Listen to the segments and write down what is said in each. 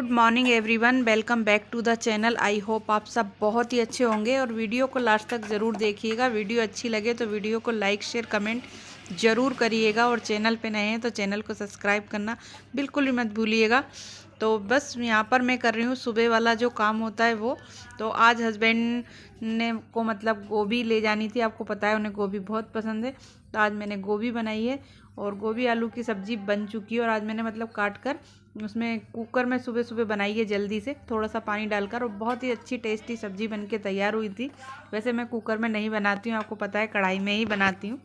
Good morning everyone, welcome back to the channel. I hope आप सब बहुत ही अच्छे होंगे और वीडियो को लास्ट तक ज़रूर देखिएगा। वीडियो अच्छी लगे तो वीडियो को लाइक शेयर कमेंट ज़रूर करिएगा और चैनल पे नए हैं तो चैनल को सब्सक्राइब करना बिल्कुल भी मत भूलिएगा। तो बस यहाँ पर मैं कर रही हूँ सुबह वाला जो काम होता है वो। तो आज हस्बैंड ने को मतलब गोभी ले जानी थी, आपको पता है उन्हें गोभी बहुत पसंद है। तो आज मैंने गोभी बनाई है और गोभी आलू की सब्ज़ी बन चुकी है। और आज मैंने मतलब काट कर उसमें कुकर में सुबह सुबह बनाई है जल्दी से, थोड़ा सा पानी डालकर, और बहुत ही अच्छी टेस्टी सब्ज़ी बन के तैयार हुई थी। वैसे मैं कुकर में नहीं बनाती हूँ, आपको पता है, कढ़ाई में ही बनाती हूँ,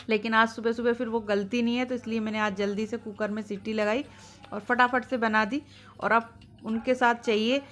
लेकिन आज सुबह सुबह फिर वो गलती नहीं है तो इसलिए मैंने आज जल्दी से कुकर में सीटी लगाई और फटाफट से बना दी। और अब उनके साथ चाहिए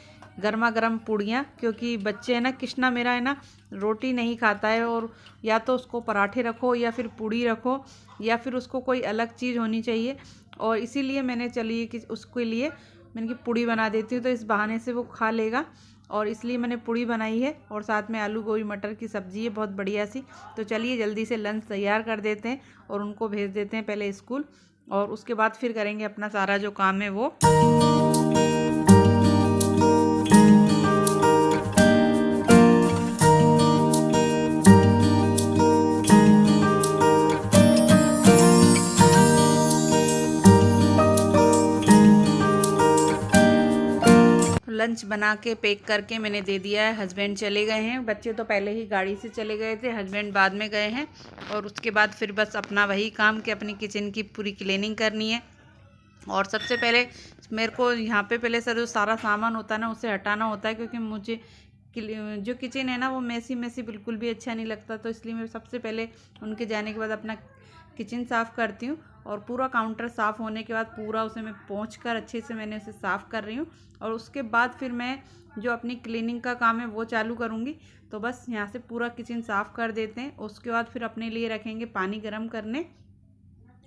गर्मा गर्म पूड़ियाँ, क्योंकि बच्चे हैं ना, कृष्णा मेरा है ना, रोटी नहीं खाता है, और या तो उसको पराठे रखो या फिर पूड़ी रखो या फिर उसको कोई अलग चीज़ होनी चाहिए। और इसीलिए मैंने चलिए कि उसके लिए मैंने कि पूड़ी बना देती हूँ तो इस बहाने से वो खा लेगा, और इसलिए मैंने पूड़ी बनाई है। और साथ में आलू गोभी मटर की सब्ज़ी है बहुत बढ़िया सी। तो चलिए जल्दी से लंच तैयार कर देते हैं और उनको भेज देते हैं पहले स्कूल, और उसके बाद फिर करेंगे अपना सारा जो काम है वो। लंच बना के पैक करके मैंने दे दिया है। हस्बैंड चले गए हैं, बच्चे तो पहले ही गाड़ी से चले गए थे, हस्बैंड बाद में गए हैं। और उसके बाद फिर बस अपना वही काम कि अपनी किचन की पूरी क्लीनिंग करनी है। और सबसे पहले मेरे को यहाँ पे पहले सर जो सारा सामान होता है ना उसे हटाना होता है, क्योंकि मुझे जो किचन है ना वो मैसी मैसी बिल्कुल भी अच्छा नहीं लगता। तो इसलिए मैं सबसे पहले उनके जाने के बाद अपना किचन साफ़ करती हूँ, और पूरा काउंटर साफ़ होने के बाद पूरा उसे मैं पोंछ कर अच्छे से मैंने उसे साफ़ कर रही हूँ। और उसके बाद फिर मैं जो अपनी क्लीनिंग का काम है वो चालू करूँगी। तो बस यहाँ से पूरा किचन साफ़ कर देते हैं, उसके बाद फिर अपने लिए रखेंगे पानी गर्म करने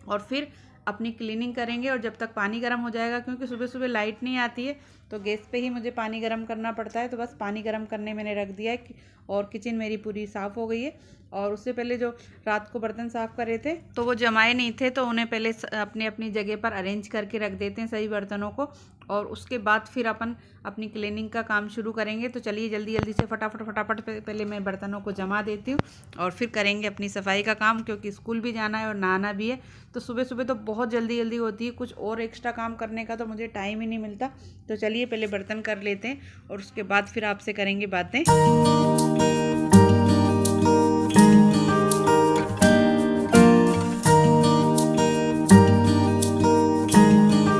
और फिर अपनी क्लीनिंग करेंगे। और जब तक पानी गर्म हो जाएगा, क्योंकि सुबह सुबह लाइट नहीं आती है तो गैस पे ही मुझे पानी गर्म करना पड़ता है, तो बस पानी गर्म करने मैंने रख दिया है। और किचन मेरी पूरी साफ़ हो गई है। और उससे पहले जो रात को बर्तन साफ़ करे थे तो वो जमाए नहीं थे, तो उन्हें पहले अपनी अपनी जगह पर अरेंज करके रख देते हैं सही बर्तनों को, और उसके बाद फिर अपन अपनी क्लीनिंग का काम शुरू करेंगे। तो चलिए जल्दी जल्दी से फटाफट पहले मैं बर्तनों को जमा देती हूँ और फिर करेंगे अपनी सफाई का काम, क्योंकि स्कूल भी जाना है और नहाना भी है। तो सुबह सुबह तो बहुत जल्दी जल्दी होती है, कुछ और एक्स्ट्रा काम करने का तो मुझे टाइम ही नहीं मिलता। तो चलिए पहले बर्तन कर लेते हैं और उसके बाद फिर आपसे करेंगे बातें।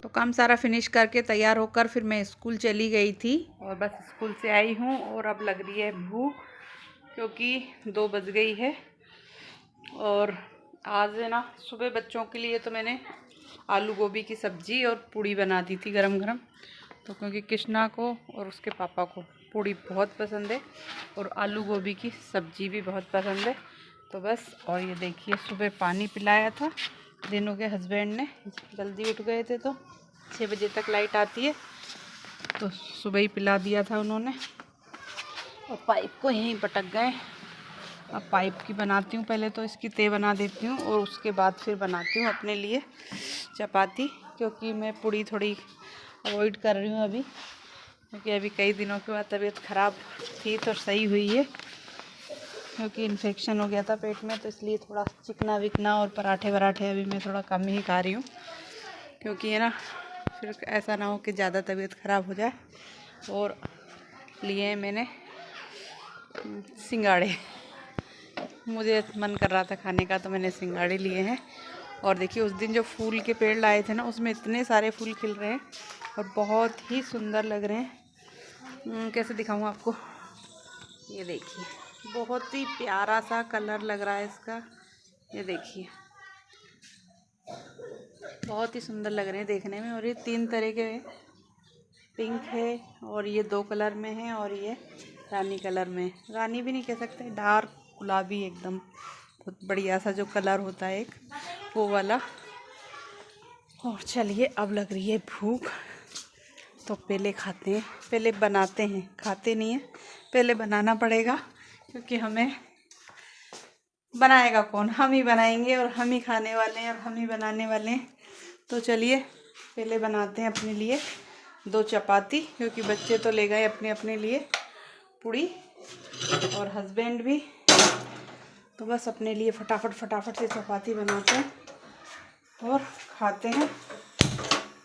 काम सारा फिनिश करके तैयार होकर फिर मैं स्कूल चली गई थी, और बस स्कूल से आई हूँ और अब लग रही है भूख, क्योंकि 2 बज गई है। और आज है ना सुबह बच्चों के लिए तो मैंने आलू गोभी की सब्ज़ी और पूड़ी बना दी थी गरम गरम। तो क्योंकि कृष्णा को और उसके पापा को पूड़ी बहुत पसंद है और आलू गोभी की सब्ज़ी भी बहुत पसंद है। तो बस, और ये देखिए सुबह पानी पिलाया था दिनों के हस्बैंड ने, जल्दी उठ गए थे तो 6 बजे तक लाइट आती है, तो सुबह ही पिला दिया था उन्होंने। और पाइप को यहीं पटक गए। अब पाइप की बनाती हूँ, पहले तो इसकी तय बना देती हूँ और उसके बाद फिर बनाती हूँ अपने लिए चपाती, क्योंकि मैं पूड़ी थोड़ी अवॉइड कर रही हूँ अभी, क्योंकि अभी कई दिनों के बाद तबीयत ख़राब थी तो सही हुई है, क्योंकि इन्फेक्शन हो गया था पेट में, तो इसलिए थोड़ा चिकना विकना और पराठे वराठे अभी मैं थोड़ा कम ही खा रही हूँ, क्योंकि है ना फिर ऐसा ना हो कि ज़्यादा तबीयत ख़राब हो जाए। और लिए मैंने सिंगाड़े, मुझे मन कर रहा था खाने का तो मैंने सिंगाड़े लिए हैं। और देखिए उस दिन जो फूल के पेड़ लाए थे ना उसमें इतने सारे फूल खिल रहे हैं और बहुत ही सुंदर लग रहे हैं। कैसे दिखाऊं आपको, ये देखिए बहुत ही प्यारा सा कलर लग रहा है इसका, ये देखिए बहुत ही सुंदर लग रहे हैं देखने में। और ये 3 तरह के पिंक है, और ये 2 कलर में है, और ये रानी कलर में, रानी भी नहीं कह सकते, डार्क गुलाबी एकदम बहुत बढ़िया सा जो कलर होता है एक, वो वाला। और चलिए अब लग रही है भूख, तो पहले खाते हैं, पहले बनाते हैं, खाते नहीं हैं, पहले बनाना पड़ेगा, क्योंकि हमें बनाएगा कौन, हम ही बनाएंगे और हम ही खाने वाले हैं और हम ही बनाने वाले हैं। तो चलिए पहले बनाते हैं अपने लिए 2 चपाती, क्योंकि बच्चे तो ले गए अपने अपने लिए पूड़ी और हस्बैंड भी। तो बस अपने लिए फटाफट से चपाती बनाते हैं और खाते हैं।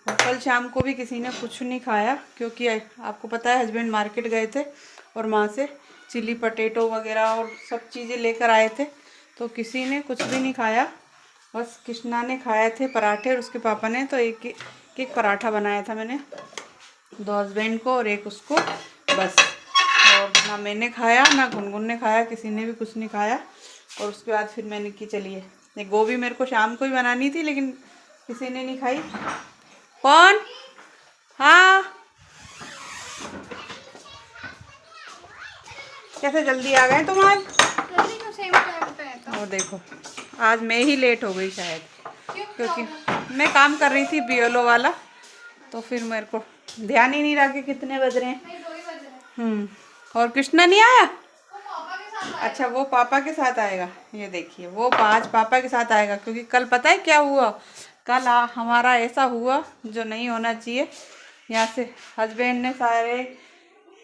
और कल शाम को भी किसी ने कुछ नहीं खाया, क्योंकि आपको पता है हस्बैंड मार्केट गए थे और वहाँ से चिली पटेटो वगैरह और सब चीज़ें लेकर आए थे, तो किसी ने कुछ भी नहीं खाया। बस कृष्णा ने खाए थे पराठे और उसके पापा ने तो एक पराठा बनाया था मैंने, 2 हस्बैंड को और 1 उसको, बस। और ना मैंने खाया ना गुनगुन ने खाया, किसी ने भी कुछ नहीं खाया। और उसके बाद फिर मैंने की चलिए गोभी मेरे को शाम को ही बनानी थी, लेकिन किसी ने नहीं खाई। कौन? हाँ, कैसे जल्दी आ गए तुम आज? और देखो आज मैं ही लेट हो गई शायद, क्योंकि मैं काम कर रही थी बीएलओ वाला, तो फिर मेरे को ध्यान ही नहीं रहा कि कितने बज रहे हैं। और कृष्णा नहीं आया? अच्छा, वो पापा के साथ आएगा। ये देखिए वो आज पापा के साथ आएगा, क्योंकि कल पता है क्या हुआ? कल हमारा ऐसा हुआ जो नहीं होना चाहिए। यहाँ से हस्बैंड ने सारे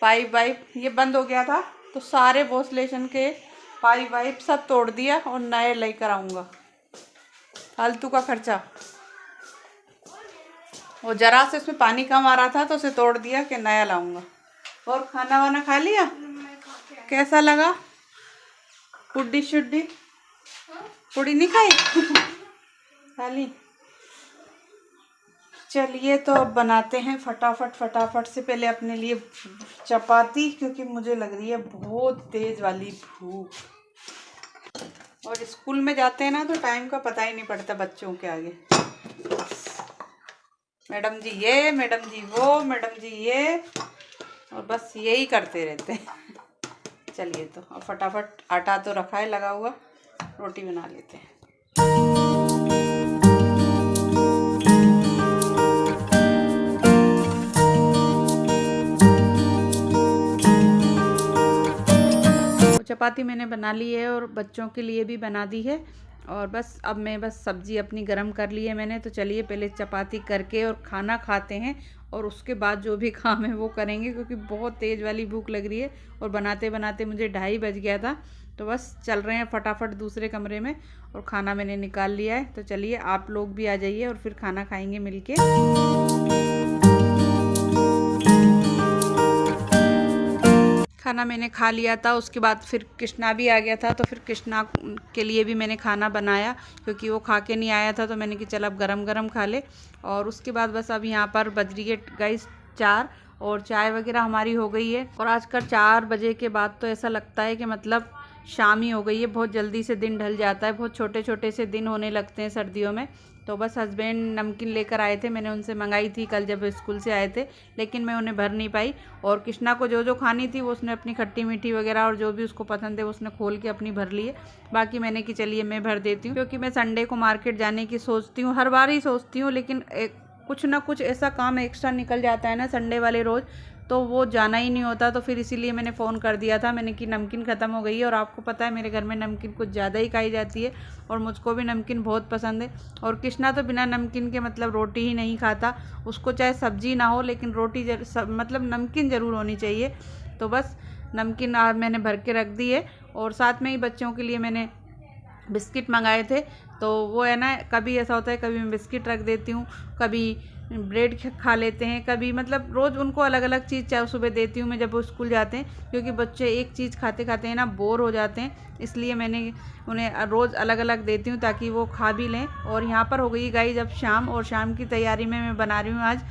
पाइप वाइप, ये बंद हो गया था, तो सारे वॉशलेशन के पाइप वाइप सब तोड़ दिया और नए लेकर आऊँगा। फालतू का खर्चा। वो जरा से उसमें पानी कम आ रहा था तो उसे तोड़ दिया कि नया लाऊंगा। और खाना वाना खा लिया? कैसा लगा? पुड्डी शुड्डी पुड़ी नहीं खाई? खा ली। चलिए तो अब बनाते हैं फटाफट से। पहले अपने लिए चपाती, क्योंकि मुझे लग रही है बहुत तेज वाली भूख। और स्कूल में जाते हैं ना तो टाइम का पता ही नहीं पड़ता बच्चों के आगे। मैडम जी ये, मैडम जी वो, मैडम जी ये, और बस यही करते रहते हैं। चलिए तो अब फटाफट, आटा तो रखा है लगा हुआ, रोटी बना लेते हैं। चपाती मैंने बना ली है और बच्चों के लिए भी बना दी है, और बस अब मैं सब्ज़ी अपनी गरम कर ली है मैंने। तो चलिए पहले चपाती करके और खाना खाते हैं, और उसके बाद जो भी काम है वो करेंगे, क्योंकि बहुत तेज़ वाली भूख लग रही है और बनाते बनाते मुझे 2:30 बज गया था। तो बस चल रहे हैं फटाफट दूसरे कमरे में, और खाना मैंने निकाल लिया है। तो चलिए आप लोग भी आ जाइए और फिर खाना खाएँगे मिल के। खाना मैंने खा लिया था, उसके बाद फिर कृष्णा भी आ गया था, तो फिर कृष्णा के लिए भी मैंने खाना बनाया, क्योंकि वो खा के नहीं आया था। तो मैंने कि चल अब गरम गरम खा ले। और उसके बाद बस अब यहाँ पर बज रही है गाइस 4, और चाय वगैरह हमारी हो गई है। और आजकल 4 बजे के बाद तो ऐसा लगता है कि मतलब शाम ही हो गई है, बहुत जल्दी से दिन ढल जाता है, बहुत छोटे छोटे से दिन होने लगते हैं सर्दियों में। तो बस हस्बैंड नमकीन लेकर आए थे, मैंने उनसे मंगाई थी कल जब स्कूल से आए थे, लेकिन मैं उन्हें भर नहीं पाई। और कृष्णा को जो जो खानी थी वो उसने अपनी खट्टी मीठी वगैरह और जो भी उसको पसंद है वो उसने खोल के अपनी भर ली है। बाकी मैंने कि चलिए मैं भर देती हूँ, क्योंकि मैं संडे को मार्केट जाने की सोचती हूँ, हर बार ही सोचती हूँ, लेकिन कुछ ना कुछ ऐसा काम एक्स्ट्रा निकल जाता है ना संडे वाले रोज़, तो वो जाना ही नहीं होता। तो फिर इसीलिए मैंने फ़ोन कर दिया था, मैंने कि नमकीन ख़त्म हो गई है। और आपको पता है मेरे घर में नमकीन कुछ ज़्यादा ही खाई जाती है, और मुझको भी नमकीन बहुत पसंद है। और कृष्णा तो बिना नमकीन के मतलब रोटी ही नहीं खाता, उसको चाहे सब्जी ना हो लेकिन रोटी मतलब नमकीन ज़रूर होनी चाहिए। तो बस नमकीन मैंने भर के रख दी है, और साथ में ही बच्चों के लिए मैंने बिस्किट मंगाए थे। तो वो है ना, कभी ऐसा होता है कभी मैं बिस्किट रख देती हूँ, कभी ब्रेड खा लेते हैं, कभी मतलब रोज़ उनको अलग अलग चीज़ चाहे सुबह देती हूँ मैं जब वो स्कूल जाते हैं, क्योंकि बच्चे एक चीज़ खाते खाते हैं ना बोर हो जाते हैं, इसलिए मैंने उन्हें रोज़ अलग अलग देती हूँ ताकि वो खा भी लें। और यहाँ पर हो गई गाइस अब शाम, और शाम की तैयारी में मैं बना रही हूँ आज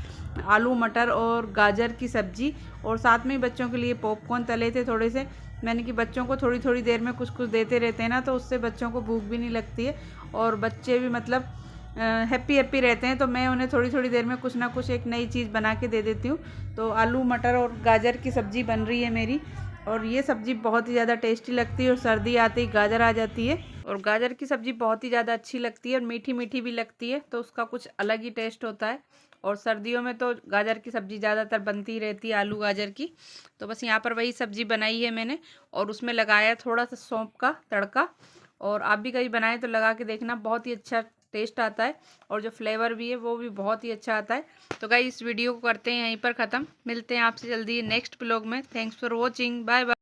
आलू मटर और गाजर की सब्ज़ी, और साथ में ही बच्चों के लिए पॉपकॉर्न तले थे थोड़े से। मैंने कि बच्चों को थोड़ी थोड़ी देर में कुछ कुछ देते रहते हैं ना, तो उससे बच्चों को भूख भी नहीं लगती है और बच्चे भी मतलब हैप्पी रहते हैं। तो मैं उन्हें थोड़ी थोड़ी देर में कुछ ना कुछ एक नई चीज़ बना के दे देती हूँ। तो आलू मटर और गाजर की सब्ज़ी बन रही है मेरी, और ये सब्ज़ी बहुत ही ज़्यादा टेस्टी लगती है, और सर्दी आते ही गाजर आ जाती है, और गाजर की सब्ज़ी बहुत ही ज़्यादा अच्छी लगती है और मीठी मीठी भी लगती है, तो उसका कुछ अलग ही टेस्ट होता है। और सर्दियों में तो गाजर की सब्ज़ी ज़्यादातर बनती ही रहती है, आलू गाजर की। तो बस यहाँ पर वही सब्ज़ी बनाई है मैंने, और उसमें लगाया थोड़ा सा सौंफ का तड़का। और आप भी कभी बनाएं तो लगा के देखना, बहुत ही अच्छा टेस्ट आता है और जो फ्लेवर भी है वो भी बहुत ही अच्छा आता है। तो गाइस इस वीडियो को करते हैं यहीं पर ख़त्म, मिलते हैं आपसे जल्दी नेक्स्ट ब्लॉग में। Thanks for watching, bye bye.